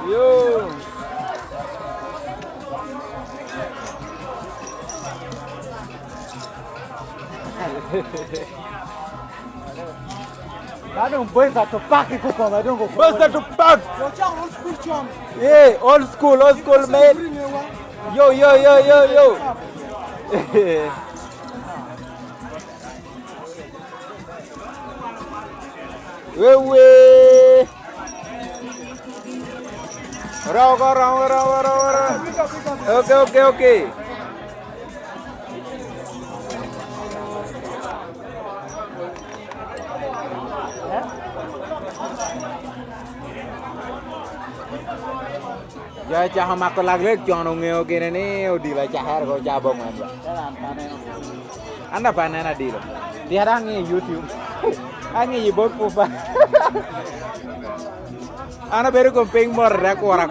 Yo. I don't boys at the park. I don't go. Bust to pack. Old school chum. Yeah, old school, man. Yo. Wee. Rau. Okay. Giờ cha mặc cái lắc cho nó nghèo kia này đi lại cha hết rồi cha bông anh apa nana đi rồi dia đang nghe YouTube anh nghe bot pupa anh baru kompeng mor ra kora